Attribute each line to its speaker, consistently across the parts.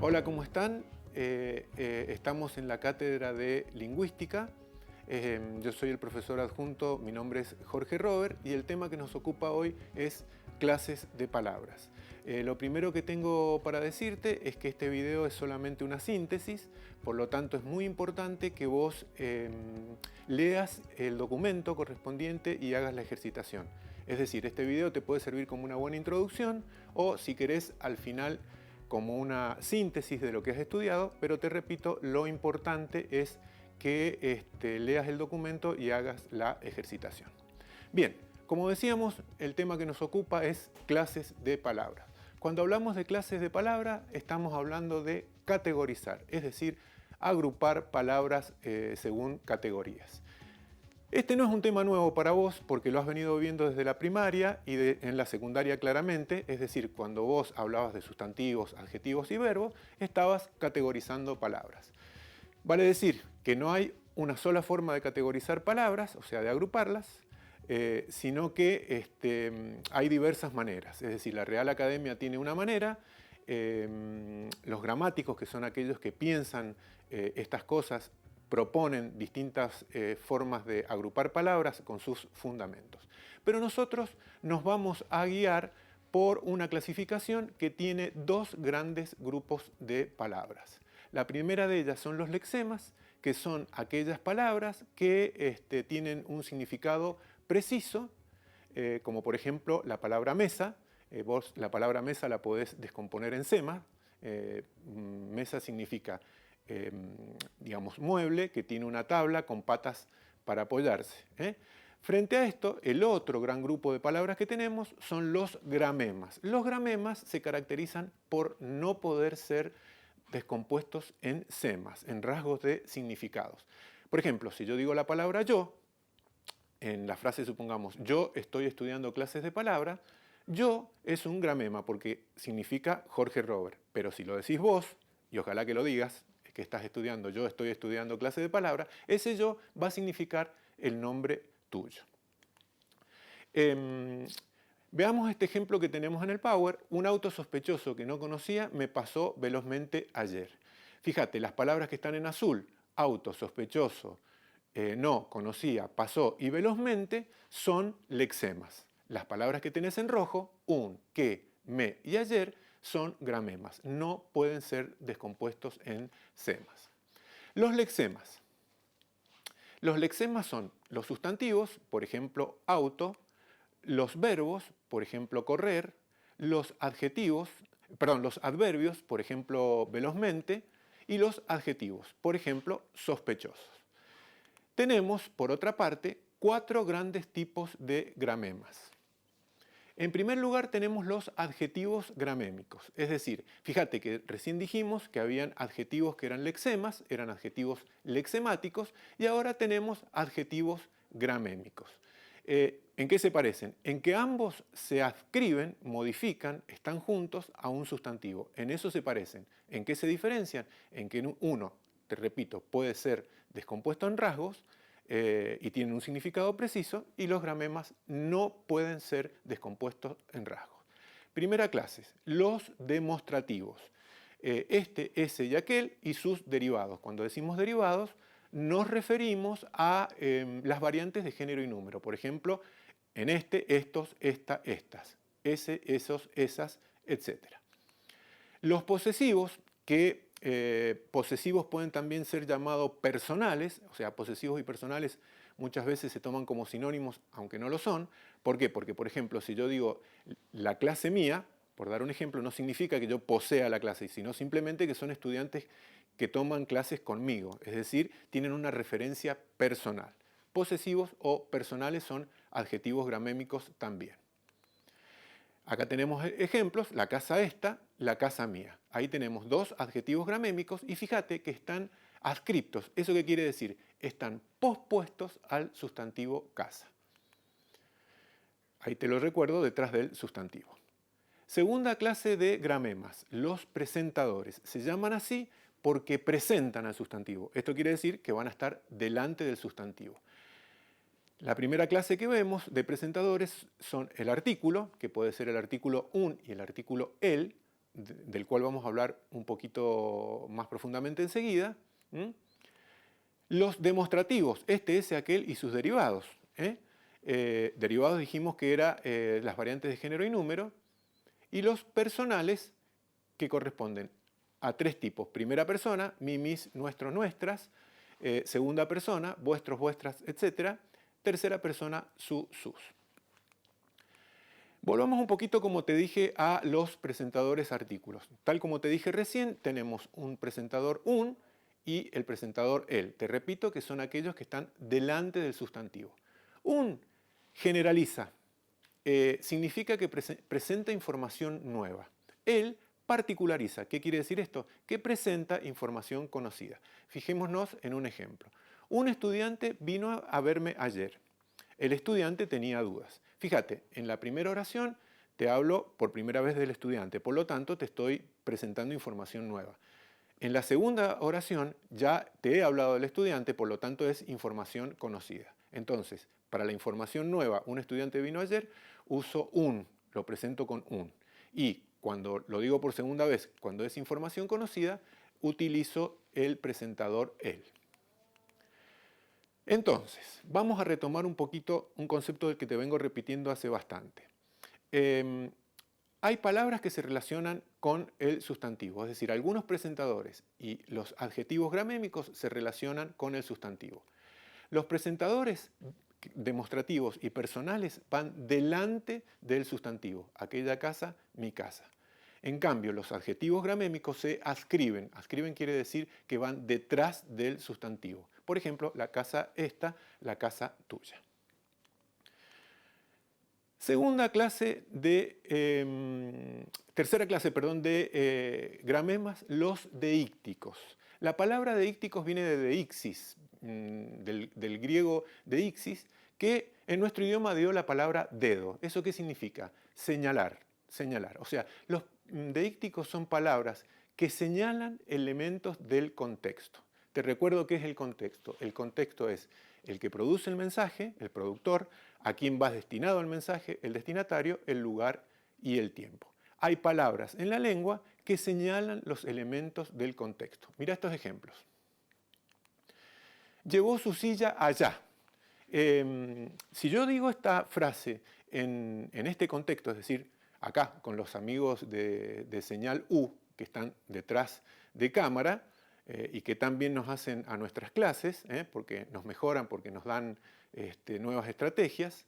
Speaker 1: Hola, ¿cómo están? Estamos en la cátedra de lingüística. Yo soy el profesor adjunto, mi nombre es Jorge Robert y el tema que nos ocupa hoy es clases de palabras. Lo primero que tengo para decirte es que este video es solamente una síntesis, por lo tanto es muy importante que vos leas el documento correspondiente y hagas la ejercitación. Es decir, este video te puede servir como una buena introducción o, si querés, al final como una síntesis de lo que has estudiado, pero te repito, lo importante es que leas el documento y hagas la ejercitación. Bien, como decíamos, el tema que nos ocupa es clases de palabras. Cuando hablamos de clases de palabras, estamos hablando de categorizar, es decir, agrupar palabras según categorías. Este no es un tema nuevo para vos porque lo has venido viendo desde la primaria y en la secundaria claramente, es decir, cuando vos hablabas de sustantivos, adjetivos y verbos, estabas categorizando palabras. Vale decir que no hay una sola forma de categorizar palabras, o sea, de agruparlas, sino que hay diversas maneras. Es decir, la Real Academia tiene una manera, los gramáticos, que son aquellos que piensan estas cosas, proponen distintas formas de agrupar palabras con sus fundamentos. Pero nosotros nos vamos a guiar por una clasificación que tiene dos grandes grupos de palabras. La primera de ellas son los lexemas, que son aquellas palabras que tienen un significado preciso, como por ejemplo la palabra mesa. Vos la palabra mesa la podés descomponer en sema. Mesa significa digamos, mueble que tiene una tabla con patas para apoyarse. Frente a esto, el otro gran grupo de palabras que tenemos son los gramemas. Los gramemas se caracterizan por no poder ser descompuestos en semas, en rasgos de significados. Por ejemplo, si yo digo la palabra yo, en la frase supongamos, yo estoy estudiando clases de palabra, yo es un gramema porque significa Jorge Robert. Pero si lo decís vos, y ojalá que lo digas, que estás estudiando, yo estoy estudiando clase de palabra, ese yo va a significar el nombre tuyo. Veamos este ejemplo que tenemos en el Power. Un auto sospechoso que no conocía me pasó velozmente ayer. Fíjate, las palabras que están en azul, auto, sospechoso, no, conocía, pasó y velozmente, son lexemas. Las palabras que tenés en rojo, un, que, me y ayer, son gramemas. No pueden ser descompuestos en semas. Los lexemas. Los lexemas son los sustantivos, por ejemplo, auto, los verbos, por ejemplo, correr, los adverbios, por ejemplo, velozmente, y los adjetivos, por ejemplo, sospechosos. Tenemos, por otra parte, cuatro grandes tipos de gramemas. En primer lugar tenemos los adjetivos gramémicos, es decir, fíjate que recién dijimos que habían adjetivos que eran lexemas, eran adjetivos lexemáticos, y ahora tenemos adjetivos gramémicos. ¿En qué se parecen? En que ambos se adscriben, modifican, están juntos a un sustantivo. En eso se parecen. ¿En qué se diferencian? En que uno, te repito, puede ser descompuesto en rasgos, y tienen un significado preciso, y los gramemas no pueden ser descompuestos en rasgos. Primera clase, los demostrativos. Este, ese y aquel y sus derivados. Cuando decimos derivados, nos referimos a las variantes de género y número. Por ejemplo, en este, estos, esta, estas. Ese, esos, esas, etc. Los posesivos, que posesivos pueden también ser llamados personales, o sea, posesivos y personales muchas veces se toman como sinónimos, aunque no lo son. ¿Por qué? Porque, por ejemplo, si yo digo la clase mía, por dar un ejemplo, no significa que yo posea la clase, sino simplemente que son estudiantes que toman clases conmigo, es decir, tienen una referencia personal. Posesivos o personales son adjetivos gramémicos también. Acá tenemos ejemplos, la casa esta, la casa mía. Ahí tenemos dos adjetivos gramémicos y fíjate que están adscriptos. ¿Eso qué quiere decir? Están pospuestos al sustantivo casa. Ahí te lo recuerdo detrás del sustantivo. Segunda clase de gramemas, los presentadores. Se llaman así porque presentan al sustantivo. Esto quiere decir que van a estar delante del sustantivo. La primera clase que vemos de presentadores son el artículo, que puede ser el artículo un y el artículo el, del cual vamos a hablar un poquito más profundamente enseguida. Los demostrativos, este, ese, aquel y sus derivados. Derivados dijimos que eran las variantes de género y número. Y los personales, que corresponden a tres tipos. Primera persona, mi, mis, nuestro, nuestras. Segunda persona, vuestros, vuestras, etc. Tercera persona, su, sus. Volvamos un poquito, como te dije, a los presentadores artículos. Tal como te dije recién, tenemos un presentador un y el presentador el. Te repito que son aquellos que están delante del sustantivo. Un generaliza, significa que presenta información nueva. El particulariza. ¿Qué quiere decir esto? Que presenta información conocida. Fijémonos en un ejemplo. Un estudiante vino a verme ayer. El estudiante tenía dudas. Fíjate, en la primera oración te hablo por primera vez del estudiante, por lo tanto te estoy presentando información nueva. En la segunda oración ya te he hablado del estudiante, por lo tanto es información conocida. Entonces, para la información nueva, un estudiante vino ayer, uso un, lo presento con un. Y cuando lo digo por segunda vez, cuando es información conocida, utilizo el presentador el. Entonces, vamos a retomar un poquito un concepto del que te vengo repitiendo hace bastante. Hay palabras que se relacionan con el sustantivo, es decir, algunos presentadores y los adjetivos gramémicos se relacionan con el sustantivo. Los presentadores demostrativos y personales van delante del sustantivo, aquella casa, mi casa. En cambio, los adjetivos gramémicos se ascriben. Ascriben quiere decir que van detrás del sustantivo. Por ejemplo, la casa esta, la casa tuya. Tercera clase, de gramemas, los deícticos. La palabra deícticos viene de deixis, del griego deixis, que en nuestro idioma dio la palabra dedo. ¿Eso qué significa? Señalar, señalar. O sea, los deícticos son palabras que señalan elementos del contexto. Te recuerdo qué es el contexto. El contexto es el que produce el mensaje, el productor, a quién va destinado el mensaje, el destinatario, el lugar y el tiempo. Hay palabras en la lengua que señalan los elementos del contexto. Mira estos ejemplos. Llevó su silla allá. Si yo digo esta frase en este contexto, es decir, acá con los amigos de señal U que están detrás de cámara y que también nos hacen a nuestras clases, porque nos mejoran, porque nos dan nuevas estrategias.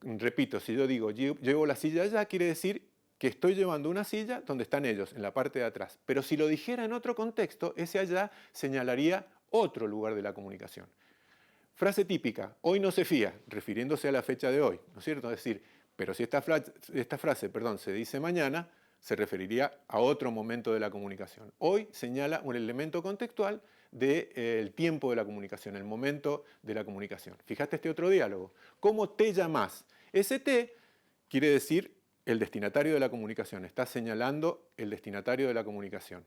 Speaker 1: Repito, si yo digo llevo la silla allá, quiere decir que estoy llevando una silla donde están ellos, en la parte de atrás. Pero si lo dijera en otro contexto, ese allá señalaría otro lugar de la comunicación. Frase típica, hoy no se fía, refiriéndose a la fecha de hoy, ¿no es cierto? Es decir, pero si esta frase se dice mañana, se referiría a otro momento de la comunicación. Hoy señala un elemento contextual del tiempo de la comunicación, el momento de la comunicación. Fíjate este otro diálogo. ¿Cómo te llamas? Ese te quiere decir el destinatario de la comunicación. Está señalando el destinatario de la comunicación.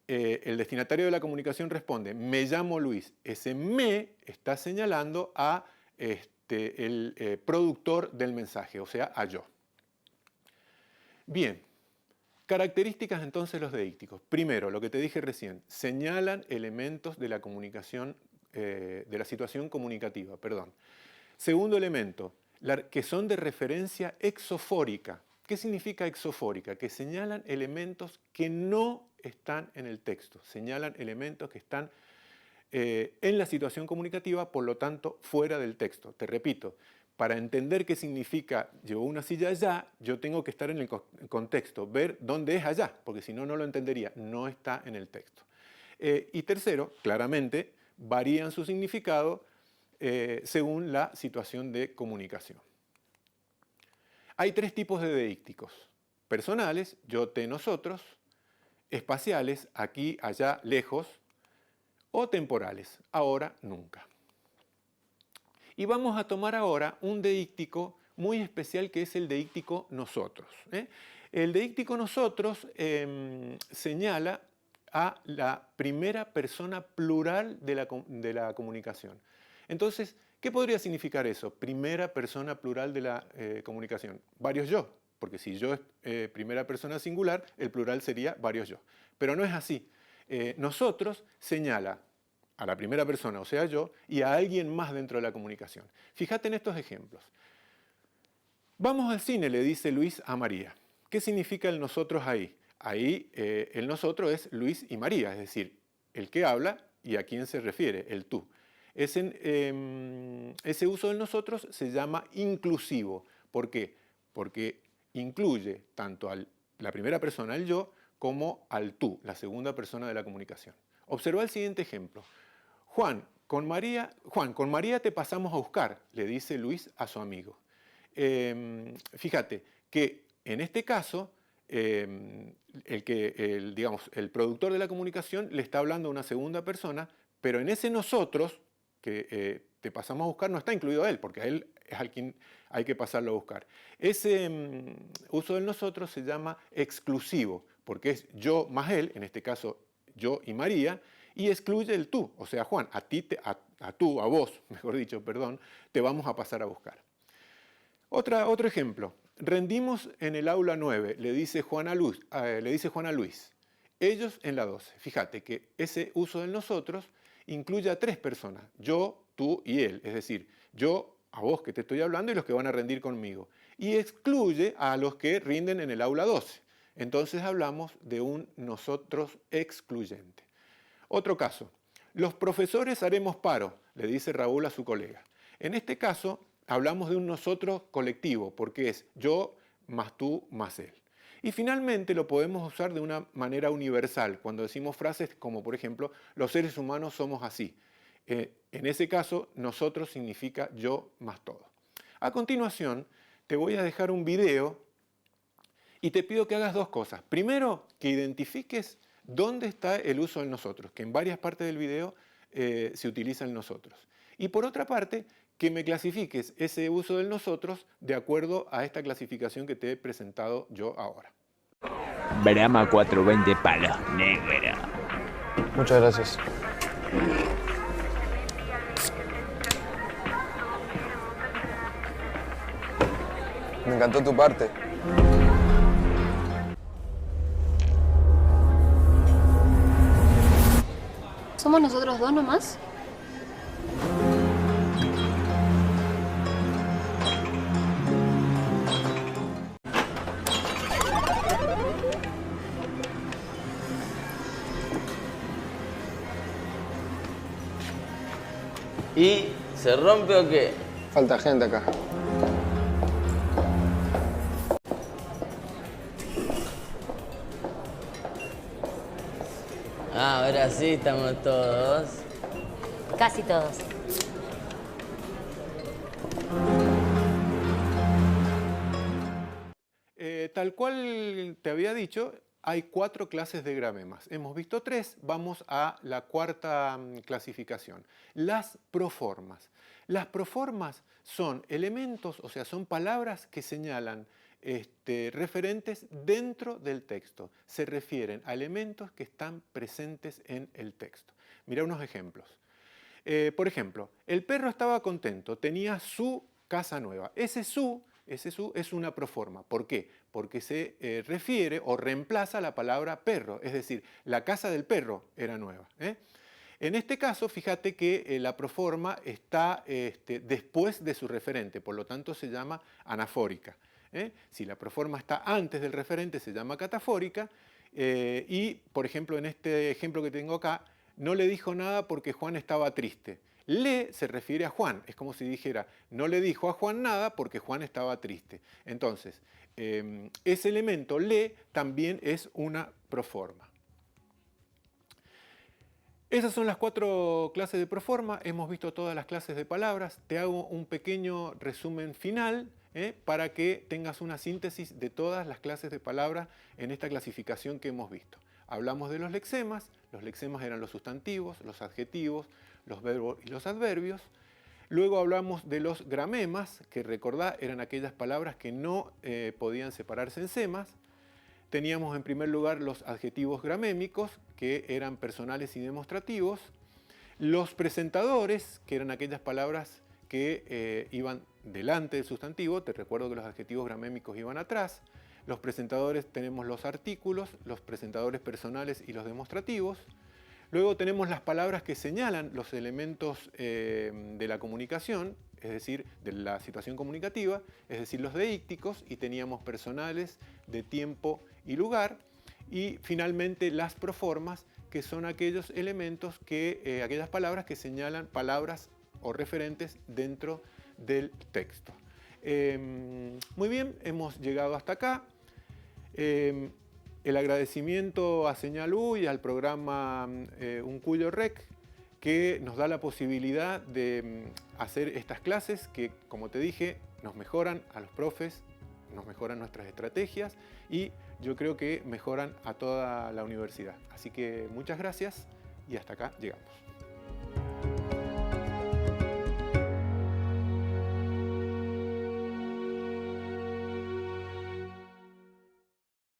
Speaker 1: El destinatario de la comunicación responde, me llamo Luis. Ese me está señalando a el productor del mensaje, o sea, a yo. Bien, características entonces los deícticos. Primero, lo que te dije recién, señalan elementos de la comunicación, de la situación comunicativa, perdón. Segundo elemento, que son de referencia exofórica. ¿Qué significa exofórica? Que señalan elementos que no están en el texto, señalan elementos que están en la situación comunicativa, por lo tanto, fuera del texto. Te repito, para entender qué significa llevo una silla allá, yo tengo que estar en el contexto, ver dónde es allá, porque si no, no lo entendería, no está en el texto. Y tercero, claramente, varían su significado según la situación de comunicación. Hay tres tipos de deícticos: personales, yo, te, nosotros; espaciales, aquí, allá, lejos; o temporales, ahora, nunca. Y vamos a tomar ahora un deíctico muy especial que es el deíctico nosotros. El deíctico nosotros señala a la primera persona plural de la comunicación. Entonces, ¿qué podría significar eso? Primera persona plural de la comunicación. Varios yo. porque si yo es primera persona singular, el plural sería varios yo. Pero no es así. Nosotros señala a la primera persona, o sea yo, y a alguien más dentro de la comunicación. Fíjate en estos ejemplos. Vamos al cine, le dice Luis a María. ¿Qué significa el nosotros ahí? Ahí el nosotros es Luis y María, es decir, el que habla y a quién se refiere, el tú. Ese uso del nosotros se llama inclusivo. ¿Por qué? Porque incluye tanto a la primera persona, el yo, como al tú, la segunda persona de la comunicación. Observa el siguiente ejemplo. Juan, con María te pasamos a buscar, le dice Luis a su amigo. Fíjate que en este caso, el productor de la comunicación le está hablando a una segunda persona, pero en ese nosotros que te pasamos a buscar no está incluido él, porque a él es al quien hay que pasarlo a buscar. Ese uso del nosotros se llama exclusivo, porque es yo más él, en este caso yo y María, y excluye el tú, o sea, Juan, a vos, mejor dicho, perdón, te vamos a pasar a buscar. Otro ejemplo. Rendimos en el aula 9, le dice Juan a Luis. Ellos en la 12. Fíjate que ese uso del nosotros incluye a 3 personas. Yo, tú y él. Es decir, yo, a vos que te estoy hablando y los que van a rendir conmigo. Y excluye a los que rinden en el aula 12. Entonces hablamos de un nosotros excluyente. Otro caso. Los profesores haremos paro, le dice Raúl a su colega. En este caso, hablamos de un nosotros colectivo, porque es yo más tú más él. Y finalmente lo podemos usar de una manera universal, cuando decimos frases como, por ejemplo, los seres humanos somos así. En ese caso, nosotros significa yo más todo. A continuación, te voy a dejar un video y te pido que hagas 2 cosas. Primero, que identifiques dónde está el uso del nosotros, que en varias partes del video se utiliza el nosotros. Y por otra parte, que me clasifiques ese uso del nosotros de acuerdo a esta clasificación que te he presentado yo ahora.
Speaker 2: Brahma 420 palos negros.
Speaker 3: Muchas gracias. Me encantó tu parte.
Speaker 4: ¿Somos nosotros 2 nomás?
Speaker 5: ¿Y se rompe o qué?
Speaker 3: Falta gente acá.
Speaker 5: Ah, ahora sí estamos todos.
Speaker 6: Casi todos.
Speaker 1: Tal cual te había dicho, hay 4 clases de gramemas. Hemos visto 3, vamos a la 4ª clasificación. Las proformas. Las proformas son elementos, o sea, son palabras que señalan referentes dentro del texto. Se refieren a elementos que están presentes en el texto. Mira unos ejemplos. Por ejemplo, el perro estaba contento, tenía su casa nueva. Ese su es una proforma. ¿Por qué? Porque se refiere o reemplaza la palabra perro, es decir, la casa del perro era nueva. En este caso, fíjate que la proforma está después de su referente, por lo tanto se llama anafórica. Si la proforma está antes del referente, se llama catafórica. Y, por ejemplo, en este ejemplo que tengo acá, no le dijo nada porque Juan estaba triste. Le se refiere a Juan, es como si dijera, no le dijo a Juan nada porque Juan estaba triste. Entonces, ese elemento le también es una proforma. Esas son las 4 clases de proforma, hemos visto todas las clases de palabras. Te hago un pequeño resumen final para que tengas una síntesis de todas las clases de palabras en esta clasificación que hemos visto. Hablamos de los lexemas eran los sustantivos, los adjetivos, los verbos y los adverbios. Luego hablamos de los gramemas, que recordá eran aquellas palabras que no podían separarse en semas. Teníamos en primer lugar los adjetivos gramémicos, que eran personales y demostrativos. Los presentadores, que eran aquellas palabras que iban delante del sustantivo. Te recuerdo que los adjetivos gramémicos iban atrás. Los presentadores tenemos los artículos, los presentadores personales y los demostrativos. Luego tenemos las palabras que señalan los elementos de la comunicación, es decir, de la situación comunicativa, es decir, los deícticos, y teníamos personales de tiempo y lugar. Y finalmente las proformas, que son aquellos elementos aquellas palabras que señalan palabras o referentes dentro del texto. Muy bien, hemos llegado hasta acá. El agradecimiento a Señal U y al programa Uncuyo Rec, que nos da la posibilidad de hacer estas clases que, como te dije, nos mejoran a los profes, nos mejoran nuestras estrategias y yo creo que mejoran a toda la universidad. Así que muchas gracias y hasta acá llegamos.